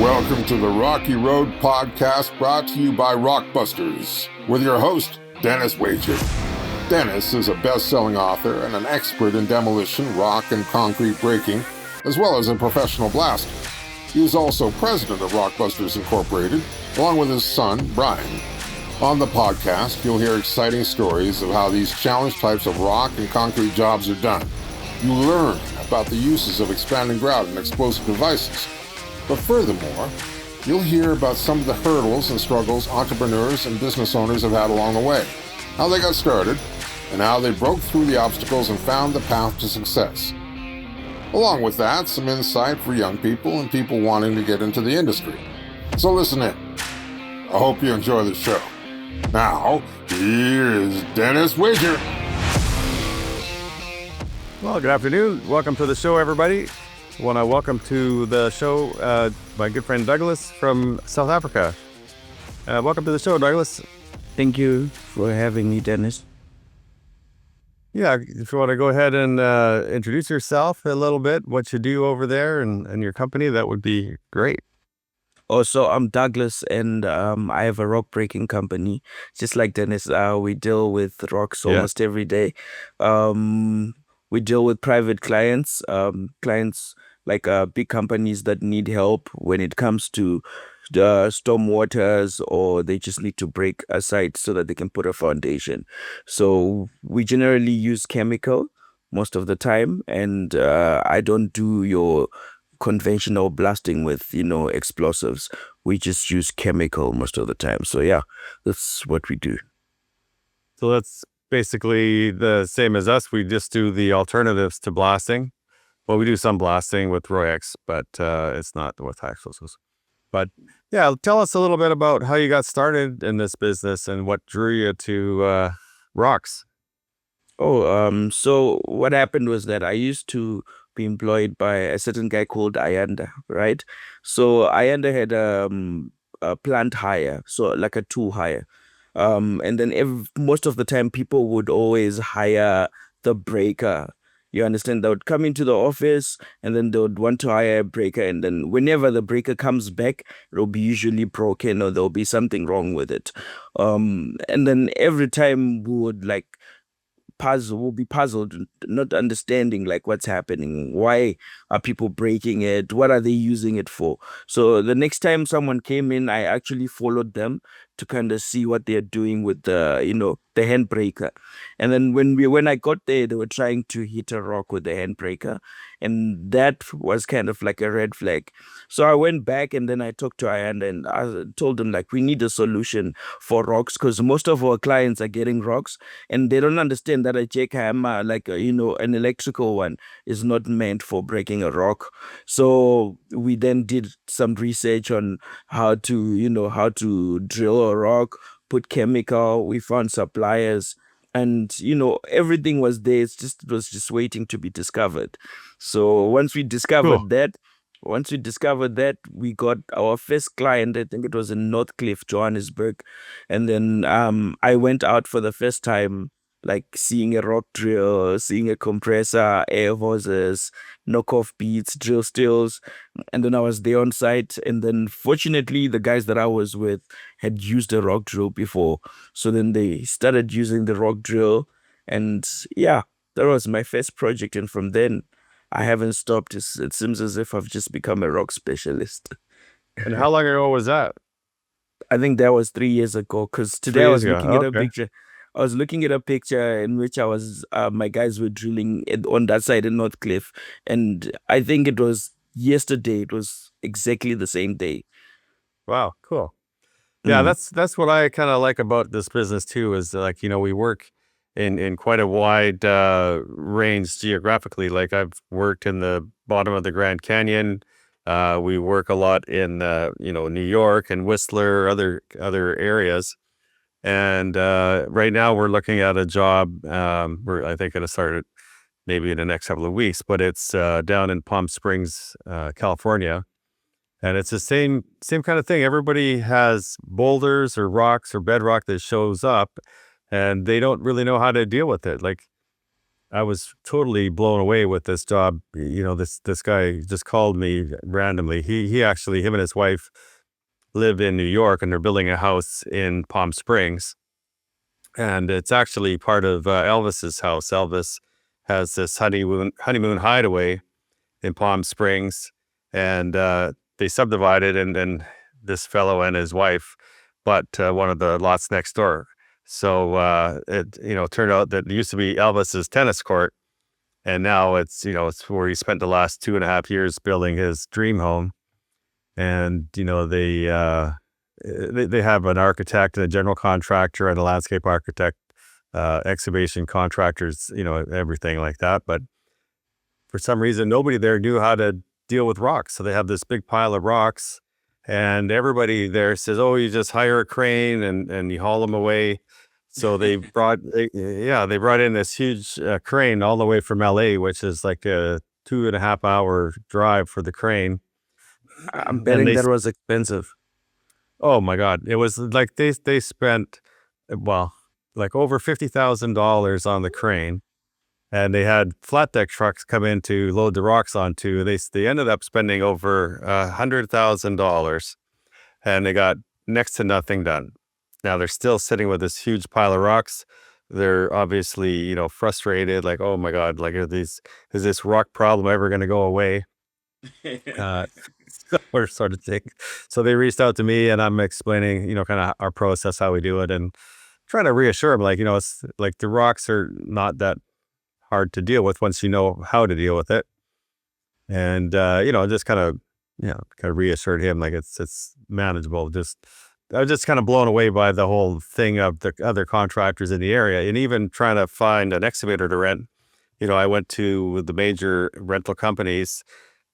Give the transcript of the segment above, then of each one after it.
Welcome to the Rocky Road Podcast, brought to you by Rockbusters, with your host, Dennis Wager. Dennis is a best-selling author and an expert in demolition, rock, and concrete breaking, as well as a professional blaster. He is also president of Rockbusters Incorporated, along with his son, Brian. On the podcast, you'll hear exciting stories of how these challenge types of rock and concrete jobs are done. You'll learn about the uses of expanding grout and explosive devices. But furthermore, you'll hear about some of the hurdles and struggles entrepreneurs and business owners have had along the way, how they got started, and how they broke through the obstacles and found the path to success. Along with that, some insight for young people and people wanting to get into the industry. So listen in. I hope you enjoy the show. Now, here is Dennis Wager. Well, good afternoon. Welcome to the show, everybody. I want to welcome to the show my good friend Douglas from South Africa. Welcome to the show, Douglas. Thank you for having me, Dennis. Yeah, if you want to go ahead and introduce yourself a little bit, what you do over there and your company, that would be great. Also, I'm Douglas, and I have a rock breaking company. Just like Dennis, we deal with rocks almost every day. We deal with private clients, like big companies that need help when it comes to the storm waters, or they just need to break a site so that they can put a foundation. So we generally use chemical most of the time, and I don't do your conventional blasting with, explosives. We just use chemical most of the time. So yeah, that's what we do. So that's basically the same as us. We just do the alternatives to blasting. Well, we do some blasting with Royex, but it's not with high explosives. But yeah, tell us a little bit about how you got started in this business and what drew you to rocks. So what happened was that I used to be employed by a certain guy called Ayanda, right? So Ayanda had a plant hire, so like a tool hire. And then most of the time people would always hire the breaker. You understand? They would come into the office and then they would want to hire a breaker. And then whenever the breaker comes back, it'll be usually broken or there'll be something wrong with it. And then every time we would we'll be puzzled, not understanding like what's happening. Why are people breaking it? What are they using it for? So the next time someone came in, I actually followed them to kind of see what they're doing with the handbreaker. And then when I got there, they were trying to hit a rock with the handbreaker, and that was kind of like a red flag. So I went back and then I talked to Ayanda and I told them we need a solution for rocks, because most of our clients are getting rocks and they don't understand that a jackhammer, an electrical one, is not meant for breaking a rock. So we then did some research on how to drill a rock, put chemical. We found suppliers, and everything was there. It was just waiting to be discovered. So once we discovered that, we got our first client. I think it was in Northcliffe, Johannesburg. And then I went out for the first time, seeing a rock drill, seeing a compressor, air hoses, knockoff beats, drill stills. And then I was there on site. And then fortunately, the guys that I was with had used a rock drill before. So then they started using the rock drill. And yeah, that was my first project. And from then, I haven't stopped. It seems as if I've just become a rock specialist. And how long ago was that? I think that was 3 years ago, because today I was looking at a picture. I was looking at a picture in which my guys were drilling on that side in Northcliffe. And I think it was yesterday. It was exactly the same day. Wow, cool. Yeah, that's what I kind of like about this business too, is we work in quite a wide range geographically. Like I've worked in the bottom of the Grand Canyon. We work a lot in New York and Whistler, other areas. And right now we're looking at a job. We're, I think, going to start it maybe in the next couple of weeks, but it's down in Palm Springs, California. And it's the same kind of thing. Everybody has boulders or rocks or bedrock that shows up, and they don't really know how to deal with it. I was totally blown away with this job. This guy just called me randomly. He actually, him and his wife live in New York, and they're building a house in Palm Springs, and it's actually part of Elvis's house. Elvis has this honeymoon hideaway in Palm Springs, and they subdivided, and this fellow and his wife bought one of the lots next door. So it turned out that it used to be Elvis's tennis court, and now it's where he spent the last 2.5 years building his dream home. And they have an architect, a general contractor, and a landscape architect, excavation contractors, everything like that. But for some reason, nobody there knew how to deal with rocks. So they have this big pile of rocks, and everybody there says, "Oh, you just hire a crane and you haul them away." So they brought in this huge crane all the way from LA, which is like a 2.5 hour drive for the crane. I'm And betting that was expensive. oh my God, it was like they spent, well, like over $50,000 on the crane, and they had flat deck trucks come in to load the rocks onto. They ended up spending over $100,000, and they got next to nothing done. Now they're still sitting with this huge pile of rocks. They're obviously, frustrated, like, oh my God, like, is this rock problem ever going to go away? Or sort of thing. So they reached out to me, and I'm explaining, kind of our process, how we do it, and trying to reassure them, like, it's like the rocks are not that hard to deal with once you know how to deal with it. And just kind of reassured him, like, it's manageable. I was just kind of blown away by the whole thing of the other contractors in the area, and even trying to find an excavator to rent. I went to the major rental companies,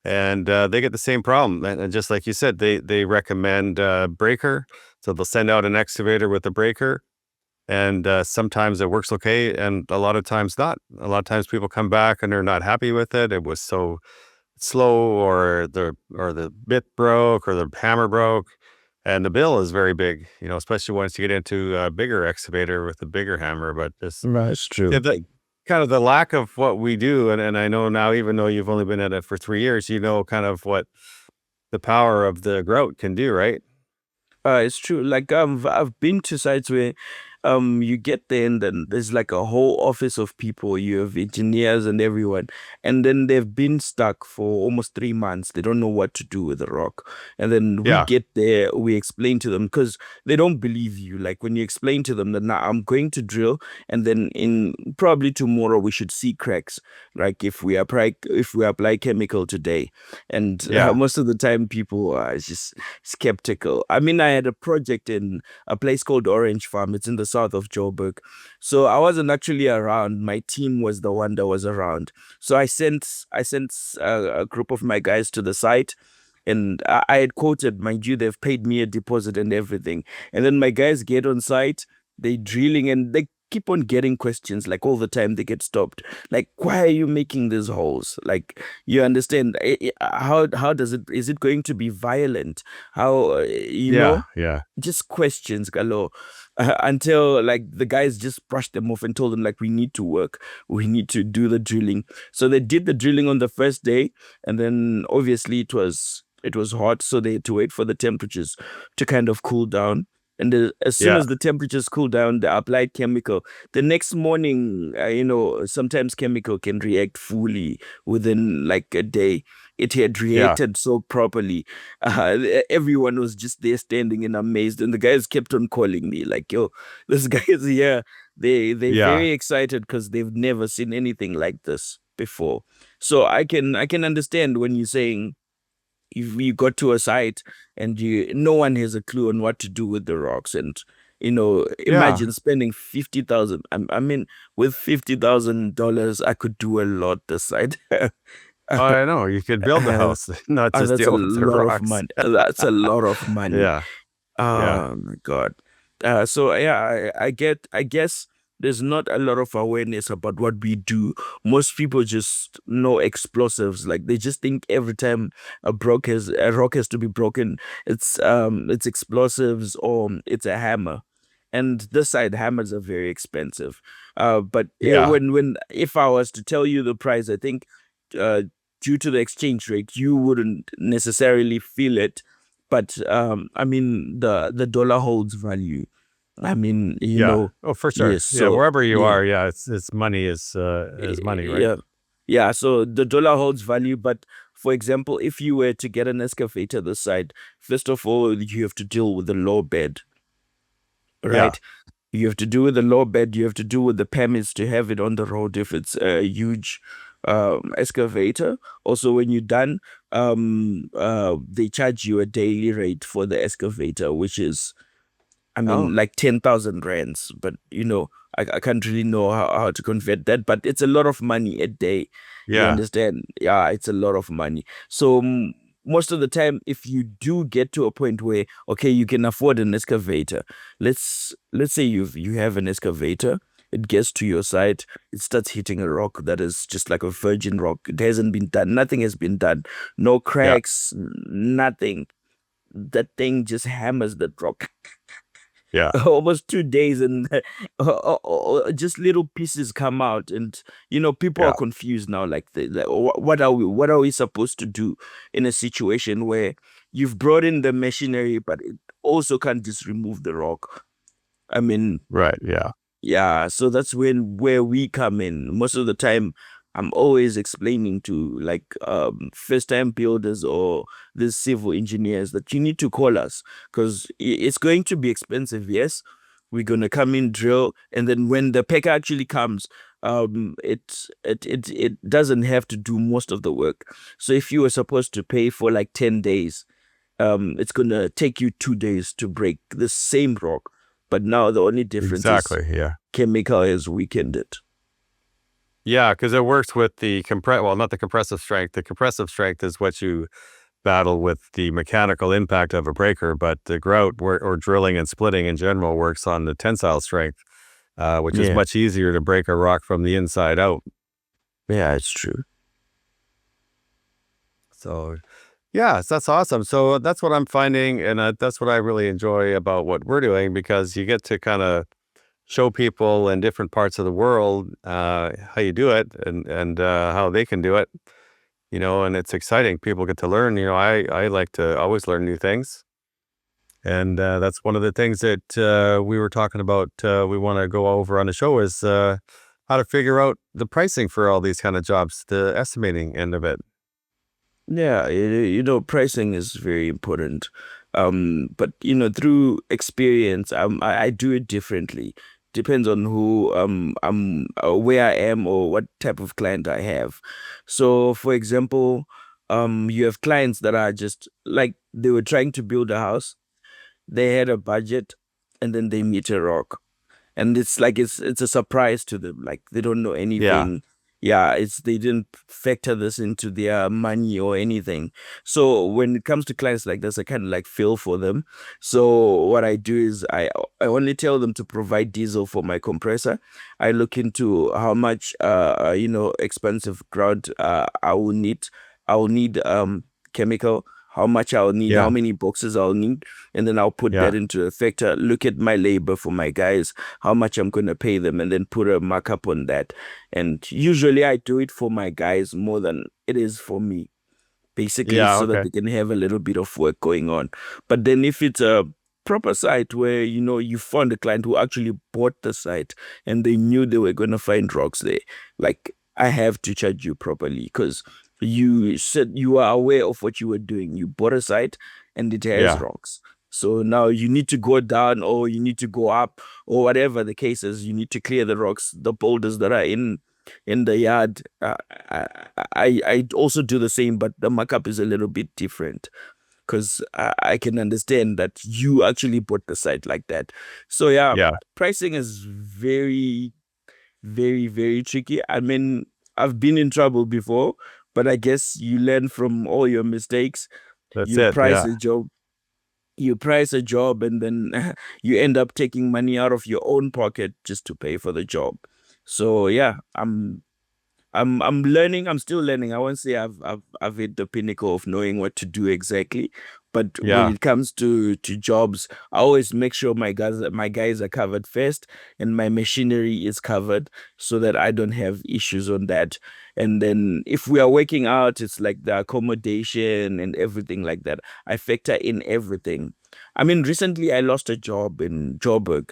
and they get the same problem. And just like you said, they recommend breaker, so they'll send out an excavator with a breaker, and sometimes it works okay, and a lot of times not. A lot of times people come back and they're not happy with it. It was so slow, or the bit broke, or the hammer broke, and the bill is very big. Especially once you get into a bigger excavator with a bigger hammer. But this, That's true. kind of the lack of what we do, and I know now, even though you've only been at it for 3 years, kind of what the power of the grout can do, right? It's true. Like I've been to sites where you get there and then there's like a whole office of people. You have engineers and everyone, and then they've been stuck for almost 3 months. They don't know what to do with the rock. And then we Yeah, get there, we explain to them because they don't believe you. Like when you explain to them that now I'm going to drill, and then in probably tomorrow we should see cracks. Like if we apply chemical today, and yeah, most of the time people are just skeptical. I mean, I had a project in a place called Orange Farm. It's in the south of Joburg. So I wasn't actually around. My team was the one that was around. So I sent a group of my guys to the site. And I had quoted, mind you, they've paid me a deposit and everything. And then my guys get on site, they drilling, and they keep on getting questions like all the time. They get stopped. Like, why are you making these holes? Like, you understand? How does it? Is it going to be violent? How yeah, yeah, just questions galore, until like the guys just brushed them off and told them like we need to work, we need to do the drilling. So they did the drilling on the first day, and then obviously it was hot, so they had to wait for the temperatures to kind of cool down. And as soon yeah, as the temperatures cool down, they applied chemical. The next morning, sometimes chemical can react fully within like a day. It had yeah, reacted so properly. Everyone was just there standing and amazed. And the guys kept on calling me like, yo, this guy is here. They're yeah, very excited because they've never seen anything like this before. So I can understand when you're saying if you got to a site and no one has a clue on what to do with the rocks, and yeah. imagine spending 50,000. I mean, with $50,000 I could do a lot this side. Oh, I know. You could build the Uh, house, not just that's a deal with the lot of rocks. money. That's a lot of money. Yeah, yeah, Oh my God. So yeah, I guess there's not a lot of awareness about what we do. Most people just know explosives. Like they just think every time a rock has to be broken, it's explosives or it's a hammer. and this side hammers are very expensive. But Yeah. if I was to tell you the price, I think uh, due to the exchange rate, you wouldn't necessarily feel it. But I mean, the dollar holds value. I mean, Yeah. Oh, for sure. yes. Yeah. So Wherever you yeah, are, yeah, it's money is money, right? yeah, yeah. So the dollar holds value, but for example, if you were to get an excavator this side, first of all, you have to deal with the low bed, Yeah. right? You have to do with the low bed. You have to do with the permits to have it on the road if it's a huge excavator. Also, when you're done, they charge you a daily rate for the excavator, which is, I Oh, mean, like 10,000 rands. But I can't really know how to convert that. But it's a lot of money a day. You yeah. understand? Yeah, it's a lot of money. So most of the time, if you do get to a point where okay, you can afford an excavator, let's say you have an excavator. It gets to your site, it starts hitting a rock that is just like a virgin rock. It hasn't been done, nothing has been done, no Yeah. cracks, nothing. That thing just hammers that rock Yeah. almost 2 days, and just little pieces come out, and people are Yeah. confused now, like, what are we supposed to do in a situation where you've brought in the machinery but it also can't just remove the rock. I mean, Right. Yeah. yeah, so that's where we come in. Most of the time, I'm always explaining to, like, first time builders or these civil engineers that you need to call us because it's going to be expensive. Yes, we're gonna come in, drill, and then when the packer actually comes, it doesn't have to do most of the work. So if you were supposed to pay for like 10 days, it's gonna take you 2 days to break the same rock. But now the only difference is Exactly. Yeah. chemical has weakened it. Yeah, because it works with the well, not the compressive strength. The compressive strength is what you battle with the mechanical impact of a breaker, but the grout or drilling and splitting in general works on the tensile strength, which is Yeah, much easier to break a rock from the inside out. yeah, it's true. So, yeah, that's awesome. So that's what I'm finding, and that's what I really enjoy about what we're doing because you get to kind of show people in different parts of the world how you do it and how they can do it. And it's exciting. People get to learn. I like to always learn new things. And that's one of the things that we were talking about. We want to go over on the show is how to figure out the pricing for all these kind of jobs, the estimating end of it. Yeah, pricing is very important. But through experience, I do it differently. Depends on who I'm where I am or what type of client I have. So, for example, you have clients that are just like they were trying to build a house. They had a budget, and then they meet a rock, and it's like it's a surprise to them, like they don't know Yeah. anything. Yeah, it's they didn't factor this into their money or anything. So when it comes to clients like this, I kind of like feel for them. So what I do is I only tell them to provide diesel for my compressor. I look into how much expensive ground I will need chemical, how much I'll need, how Yeah. many boxes I'll need, and then I'll put Yeah. that into a factor. Look at my labor for my guys, how much I'm going to pay them, and then put a markup on that. And usually I do it for my guys more than it is for me, basically, Yeah. so that Okay. they can have a little bit of work going on. But then if it's a proper site where you found a client who actually bought the site and they knew they were going to find rocks there, like, I have to charge you properly because you said you are aware of what you were doing. You bought a site and it has Yeah. rocks. So now you need to go down or you need to go up or whatever the case is. You need to clear the rocks, the boulders that are in the yard. I also do the same, but the markup is a little bit different because I can understand that you actually bought the site like that. So yeah, Yeah. pricing is very, very, very tricky. I mean, I've been in trouble before, but I guess you learn from all your mistakes. That's You it. price Yeah. a job. You price a job, and then you end up taking money out of your own pocket just to pay for the job. So yeah, I'm learning. I'm still learning. I won't say I've hit the pinnacle of knowing what to do exactly, But when Yeah. it comes to jobs, I always make sure my guys are covered first and my machinery is covered so that I don't have issues on that. And then if we are working out, it's like the accommodation and everything like that. I factor in everything. I mean, recently I lost a job in Joburg,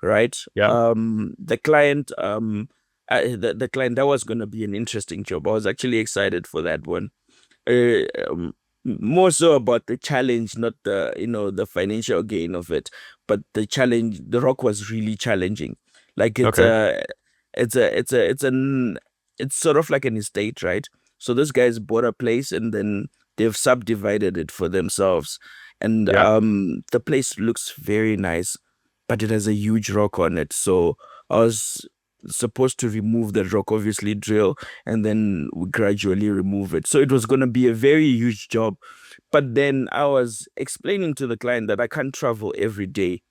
right? Yeah. The client, the client, that was going to be an interesting job. I was actually excited for that one. uh, um, More so about the challenge, not the the financial gain of it, but the challenge. The rock was really challenging. Like Okay. it's sort of like an estate, right? So those guys bought a place and then they've subdivided it for themselves, and Yeah. the place looks very nice, but it has a huge rock on it. So I was supposed to remove the rock, obviously drill, and then we gradually remove it. So it was going to be a very huge job. But then I was explaining to the client that I can't travel every day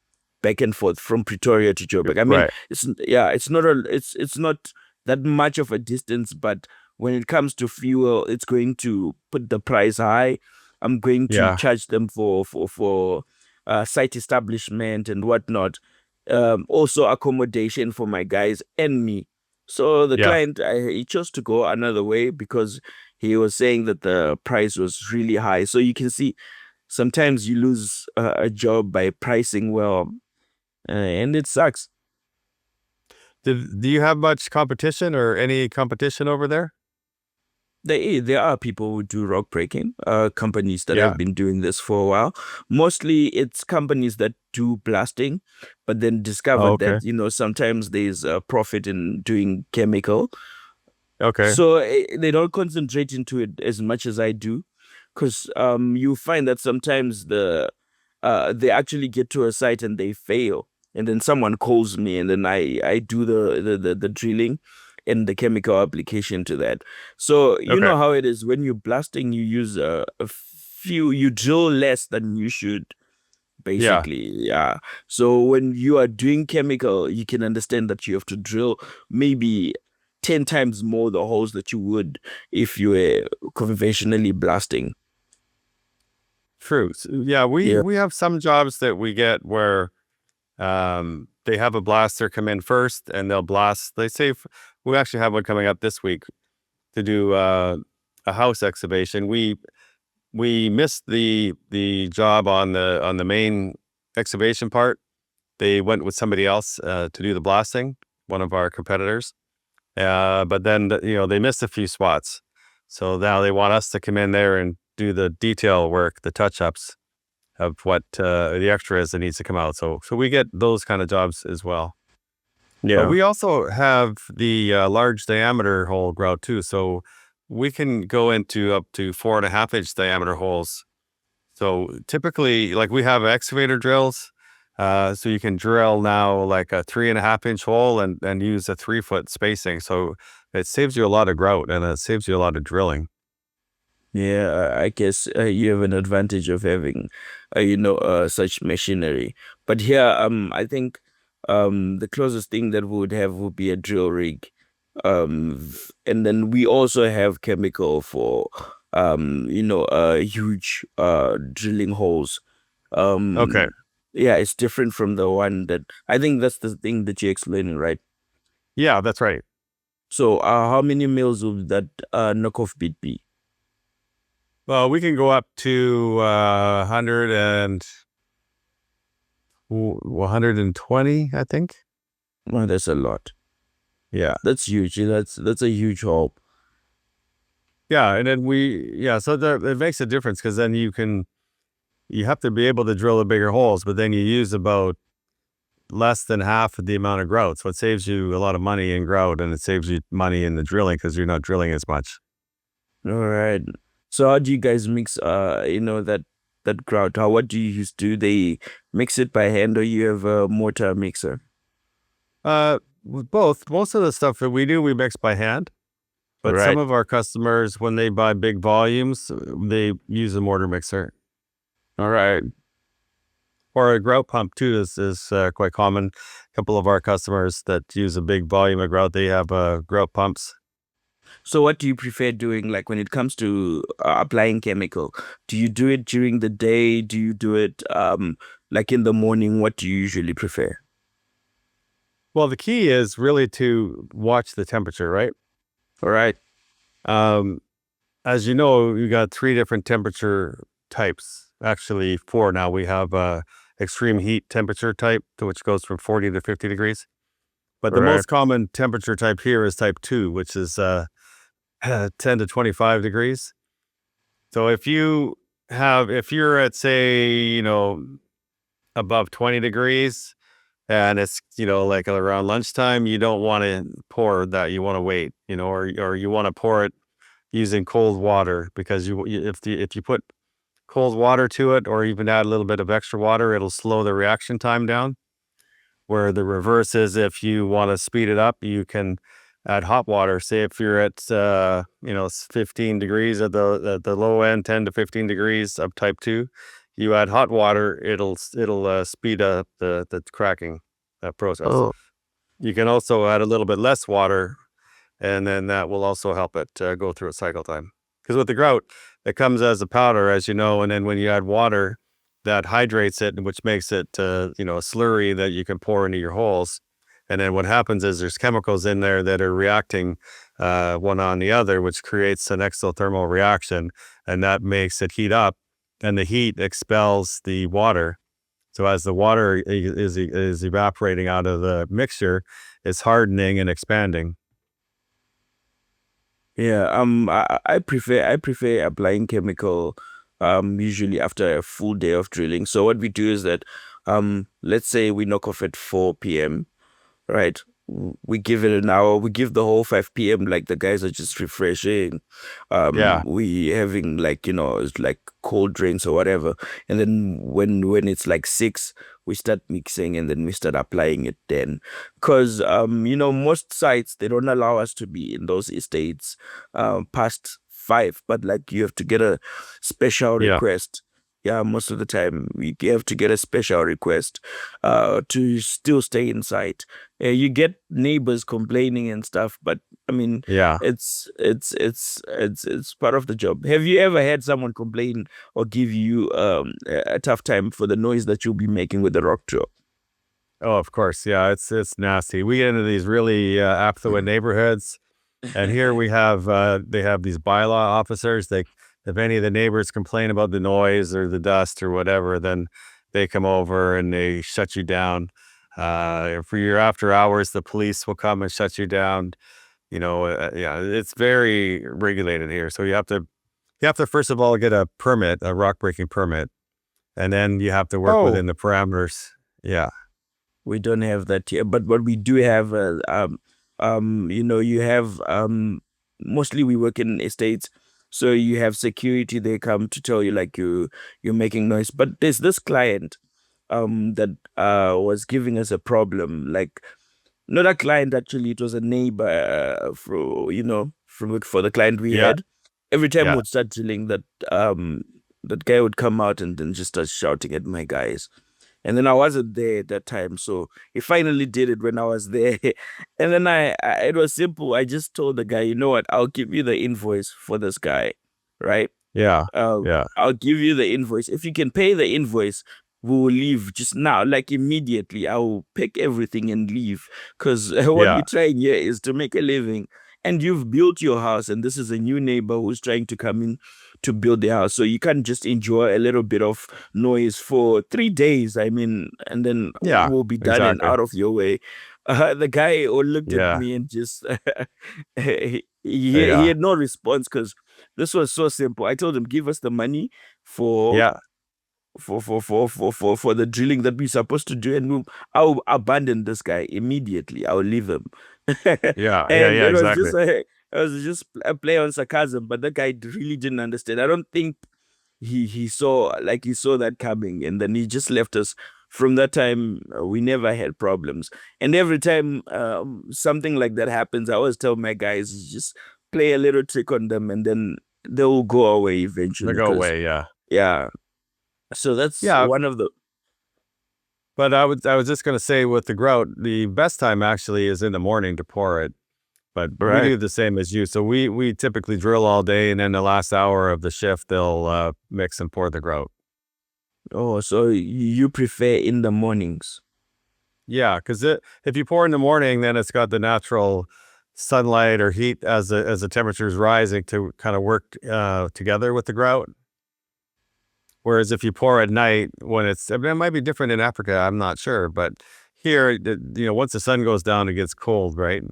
back and forth from Pretoria to Joburg. I mean, Right. it's not that much of a distance, but when it comes to fuel, it's going to put the price high. I'm going to Yeah. charge them for site establishment and whatnot. Also accommodation for my guys and me. So the Yeah. client, he chose to go another way because he was saying that the price was really high. So you can see sometimes you lose a job by pricing well, and it sucks. Do you have much competition or any competition over there? There are people who do rock breaking, companies that Yeah. have been doing this for a while. Mostly it's companies that do blasting, but then Oh, discovered okay. that, sometimes there's a profit in doing chemical. Okay. So they don't concentrate into it as much as I do, because you find that sometimes they actually get to a site and they fail, and then someone calls me, and then I do the drilling and the chemical application to that. So you Okay. know how it is when you're blasting, you use a few, you drill less than you should. Yeah. Basically, yeah. So when you are doing chemical, you can understand that you have to drill maybe 10 times more the holes that you would if you were conventionally blasting. True. Yeah, Yeah. we have some jobs that we get where they have a blaster come in first and they'll blast. They say we actually have one coming up this week to do a house excavation. We missed the job on the main excavation part. They went with somebody else to do the blasting, one of our competitors. But then they missed a few spots, so now they want us to come in there and do the detail work, the touch ups of what the extra is that needs to come out. So we get those kind of jobs as well. But Yeah. we also have the large diameter hole grout too. So we can go into up to 4.5 inch diameter holes. So typically, like we have excavator drills. So you can drill now like a 3.5 inch hole and use a 3 foot spacing. So it saves you a lot of grout and it saves you a lot of drilling. Yeah, I guess you have an advantage of having, such machinery. But here, I think, the closest thing that we would have would be a drill rig. And then we also have chemical for, huge, drilling holes. Okay. Yeah, it's different from the one that I think that's the thing that you're explaining, right? Yeah, that's right. So, how many mils would that knockoff bit be? Well, we can go up to 100 and 120, I think. Oh, that's a lot. Yeah. That's huge. That's a huge hole. Yeah. And then so it makes a difference because then you have to be able to drill the bigger holes, but then you use about less than half of the amount of grout. So it saves you a lot of money in grout and it saves you money in the drilling because you're not drilling as much. All right. So how do you guys mix that grout? What do you use? Do they mix it by hand or you have a mortar mixer? With both. Most of the stuff that we do, we mix by hand. All But some right. of our customers, when they buy big volumes, they use a mortar mixer. All right. Or a grout pump too is quite common. A couple of our customers that use a big volume of grout, they have grout pumps. So what do you prefer doing, like when it comes to applying chemical? Do you do it during the day? Do you do it like in the morning? What do you usually prefer? Well, the key is really to watch the temperature, right? All right. Um, as you know, you got 3 different temperature types. Actually, 4 now. We have extreme heat temperature type, which goes from 40 to 50 degrees. But the Right. most common temperature type here is type 2, which is 10 to 25 degrees. So if you're at, say, above 20 degrees and it's, like around lunchtime, you don't want to pour that. You want to wait, or you want to pour it using cold water, because if you put cold water to it, or even add a little bit of extra water, it'll slow the reaction time down. Where the reverse is, if you want to speed it up, you can add hot water. Say if you're at 15 degrees at the low end, 10 to 15 degrees of type 2, you add hot water, it'll speed up the cracking process. Oh, You can also add a little bit less water, and then that will also help it go through its cycle time. Because with the grout, it comes as a powder, as you know, and then when you add water, that hydrates it, which makes it a slurry that you can pour into your holes. And then what happens is there's chemicals in there that are reacting one on the other, which creates an exothermal reaction, and that makes it heat up, and the heat expels the water. So as the water is evaporating out of the mixture, it's hardening and expanding. yeah. I prefer applying chemical usually after a full day of drilling. So what we do is that let's say we knock off at 4 p.m. right? We give it an hour. We give the whole 5 p.m. like the guys are just refreshing. Yeah, We having like it's like cold drinks or whatever. And then when it's like 6, we start mixing and then we start applying it then. Because most sites they don't allow us to be in those estates past 5, but like you have to get a special yeah. request. Yeah, most of the time you have to get a special request to still stay inside. You get neighbors complaining and stuff, but I mean, Yeah. it's part of the job. Have you ever had someone complain or give you a tough time for the noise that you'll be making with the rock tour? Oh, of course. Yeah, it's nasty. We get into these really affluent neighborhoods, and here we have they have these bylaw officers. If any of the neighbors complain about the noise or the dust or whatever, then they come over and they shut you down. For your after hours, the police will come and shut you down. Yeah, it's very regulated here. So you have to first of all get a permit, a rock breaking permit, and then you have to work Oh, within the parameters. Yeah. we don't have that here, but what we do have, you have mostly we work in estates, so you have security. They come to tell you like you're making noise. But there's this client that was giving us a problem. Like not a client actually, it was a neighbor for the client we Yeah. had. Every time Yeah. we'd start drilling, that guy would come out and then just start shouting at my guys. And then I wasn't there at that time, so he finally did it when I was there. And then it was simple. I just told the guy, you know what? I'll give you the invoice for this guy, right? Yeah. uh, Yeah. I'll give you the invoice. If you can pay the invoice, we will leave just now, like immediately. I will pick everything and leave. Because what Yeah. we're trying here is to make a living. And you've built your house, and this is a new neighbor who's trying to come in to build their house. So you can't just enjoy a little bit of noise for 3 days. I mean, and then Yeah. we'll be done and Exactly. out of your way. The guy looked at Yeah. me and just he Yeah. had no response because this was so simple. I told him, give us the money for Yeah. for the drilling that we're supposed to do, and I'll abandon this guy immediately. I'll leave him. Yeah. Yeah. And Yeah. Exactly. it was just a play on sarcasm, but the guy really didn't understand. I don't think he saw that coming, and then he just left us. From that time, we never had problems. And every time something like that happens, I always tell my guys, just play a little trick on them, and then they will go away They eventually. go Because away. Yeah. yeah, so that's Yeah. one of the. But I was just gonna say, with the grout, the best time actually is in the morning to pour it. But we Right. do the same as you. So we typically drill all day, and then the last hour of the shift, they'll mix and pour the grout. Oh, so you prefer in the mornings? Yeah, because if you pour in the morning, then it's got the natural sunlight or heat as the temperature is rising to kind of work together with the grout. Whereas if you pour at night, I mean, it might be different in Africa. I'm not sure, but here, once the sun goes down, it gets cold, right?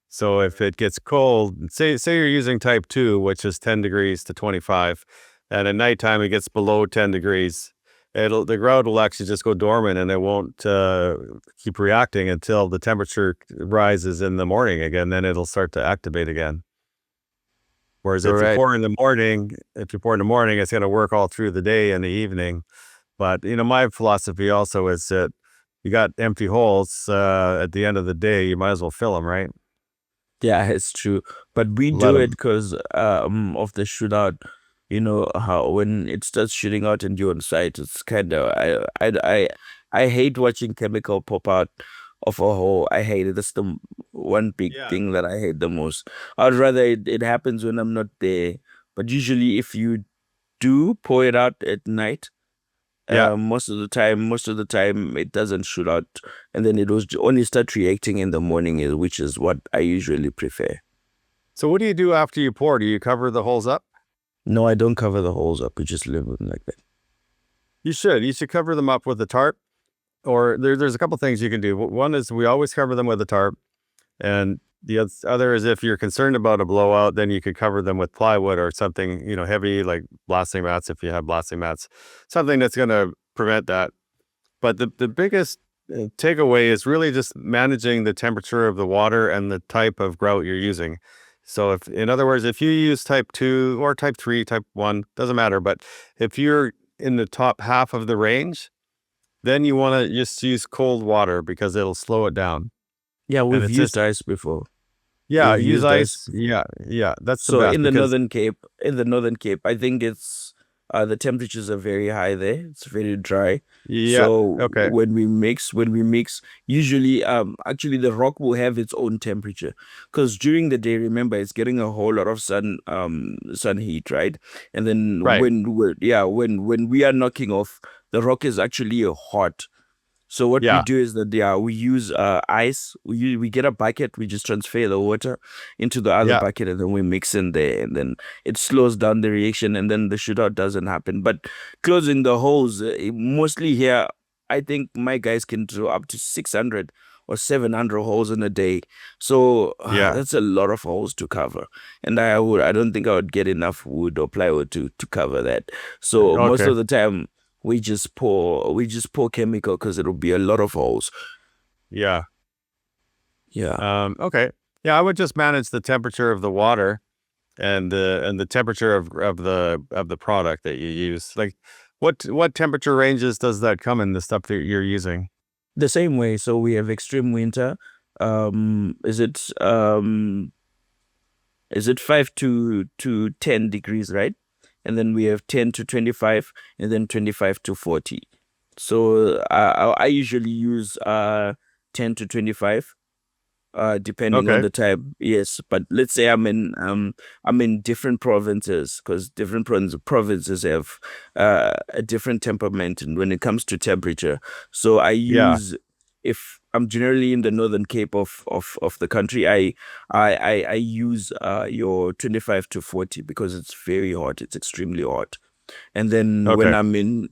So if it gets cold, say you're using type 2, which is 10 degrees to 25, and at nighttime it gets below 10 degrees, the grout will actually just go dormant and it won't keep reacting until the temperature rises in the morning again. Then it'll start to activate again. Whereas if you Correct. pour in the morning, it's going to work all through the day and the evening. But my philosophy also is that you got empty holes at the end of the day, you might as well fill them, right? Yeah, it's true. But we Let do it them. because of the shootout. You know how when it starts shooting out and you're on site, it's kind of I hate watching chemical pop out of a hole. I hate it. That's the one big Yeah. thing that I hate the most. I'd rather it happens when I'm not there. But usually, if you do pour it out at night, Yeah. most of the time it doesn't shoot out, and then it was only start reacting in the morning, which is what I usually prefer. So what do you do after you pour? Do you cover the holes up? No, I don't cover the holes up. We just leave them like that. You should. You should cover them up with a tarp, or there's a couple things you can do. One is we always cover them with a tarp, and the other is if you're concerned about a blowout, then you could cover them with plywood or something, heavy like blasting mats if you have blasting mats, something that's going to prevent that. But the biggest takeaway is really just managing the temperature of the water and the type of grout you're using. So in other words, if you use type 2 or type 3, type 1, doesn't matter. But if you're in the top half of the range, then you want to just use cold water because it'll slow it down. Yeah, And we've it's used just, ice before. yeah, We've use used ice. ice. Yeah, that's the So best because, in the Northern Cape, I think it's the temperatures are very high there. It's very dry. yeah, So okay, when we mix, usually actually the rock will have its own temperature because during the day, remember, it's getting a whole lot of sun heat, right? And then right, when we are knocking off, the rock is actually hot. So what we yeah, do is that we use ice. We get a bucket. We just transfer the water into the other yeah, bucket, and then we mix in there, and then it slows down the reaction, and then the shootout doesn't happen. But closing the holes, mostly here, I think my guys can do up to 600 or 700 holes in a day. So yeah, that's a lot of holes to cover, and I don't think I would get enough wood or plywood to cover that. So most okay, of the time we just pour chemical because it'll be a lot of holes. yeah. Yeah. Okay. Yeah, I would just manage the temperature of the water and the temperature of the product that you use. Like what temperature ranges does that come in, the stuff that you're using? The same way. So we have extreme winter. Um, is it um is it 5 to 10 degrees, right? And then we have 10 to 25, and then 25 to 40. So I usually use 10 to 25. Depending on Okay. the time, yes. But let's say I'm in different provinces because different provinces have a different temperament and when it comes to temperature. So Yeah. if I'm generally in the Northern Cape of the country, I use your 25 to 40 because it's very hot. It's extremely hot. And then Okay. when I'm in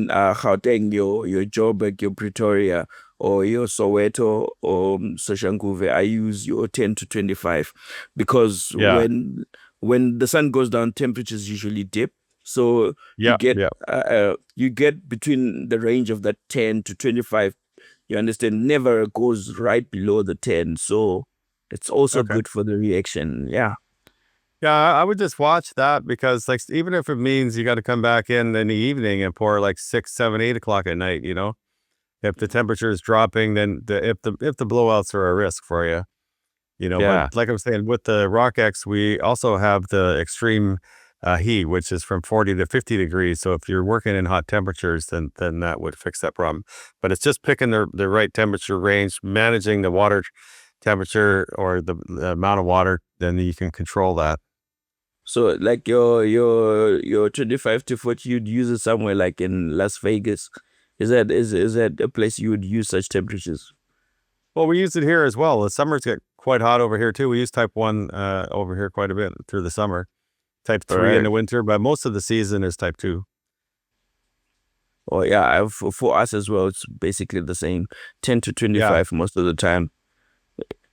Gauteng, your Joburg, your Pretoria, or your Soweto or Soshanguve, I use your 10 to 25 because Yeah. when the sun goes down, temperatures usually dip. So Yeah. Yeah. you get between the range of that 10 to 25. You understand? Never goes right below the 10. So it's also Okay. good for the reaction. Yeah. Yeah, I would just watch that because like even if it means you got to come back in the evening and pour like 6, 7, 8 o'clock at night, if the temperature is dropping, then if the blowouts are a risk for you, but Yeah. like I was saying, with the Rock X, we also have the extreme heat, which is from 40 to 50 degrees. So if you're working in hot temperatures, then that would fix that problem. But it's just picking the right temperature range, managing the water temperature or the amount of water, then you can control that. So like your 25 to 40, you'd use it somewhere like in Las Vegas. Is that a place you would use such temperatures? Well, we use it here as well. The summers get quite hot over here too. We use type 1 over here quite a bit through the summer. Type 3 in the winter, but most of the season is type 2. Oh yeah, for us as well, it's basically the same, 10 to 25 most of the time.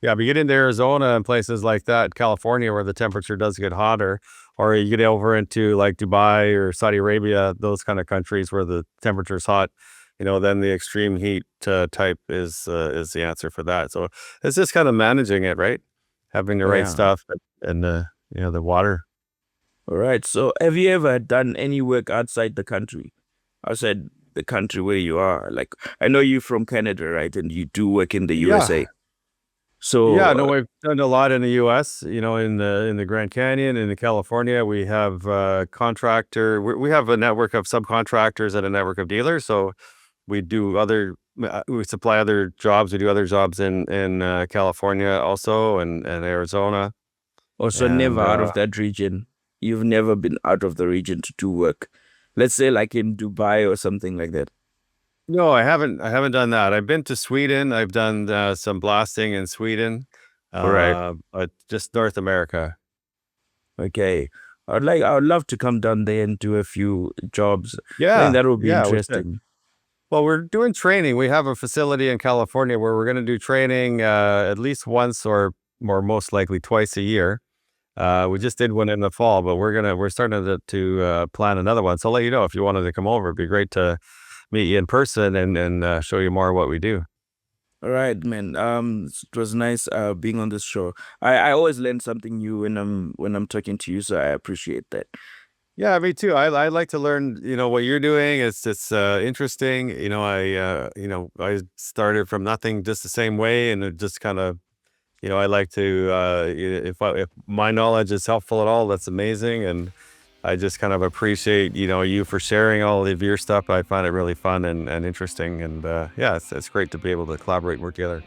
Yeah, but you get into Arizona and places like that, California, where the temperature does get hotter, or you get over into like Dubai or Saudi Arabia, those kind of countries where the temperature is hot, then the extreme heat type is the answer for that. So it's just kind of managing it, right? Having the right stuff and the water. All right. So have you ever done any work outside the country where you are? Like, I know you're from Canada, right? And you do work in the USA. So we've done a lot in the U.S. In the Grand Canyon, in the California, we have contractor. We have a network of subcontractors and a network of dealers. So we do we supply other jobs. We do other jobs in California also, and Arizona. Also, never out of that region. You've never been out of the region to do work. Let's say like in Dubai or something like that. No, I haven't done that. I've been to Sweden. I've done some blasting in Sweden. Right. But just North America. Okay. I would love to come down there and do a few jobs. Yeah. I think that would be interesting. Well, we're doing training. We have a facility in California where we're going to do training at least once or most likely twice a year. We just did one in the fall, but we're starting to plan another one. So I'll let you know if you wanted to come over. It'd be great to meet you in person and show you more of what we do. All right, man. It was nice being on this show. I always learn something new when I'm talking to you, so I appreciate that. Yeah, me too. I like to learn, what you're doing. It's interesting. I started from nothing just the same way, and it just kind of, I like to if my knowledge is helpful at all, that's amazing. And I just kind of appreciate, you for sharing all of your stuff. I find it really fun and interesting. And it's great to be able to collaborate and work together.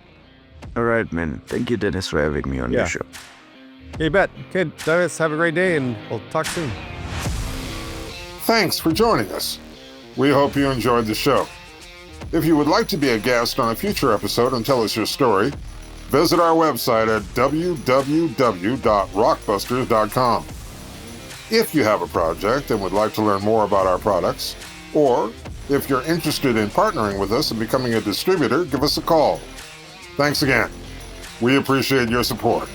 All right, man. Thank you, Dennis, for having me on your show. You bet. Okay, Dennis, have a great day and we'll talk soon. Thanks for joining us. We hope you enjoyed the show. If you would like to be a guest on a future episode and tell us your story, visit our website at www.rockbusters.com. If you have a project and would like to learn more about our products, or if you're interested in partnering with us and becoming a distributor, give us a call. Thanks again. We appreciate your support.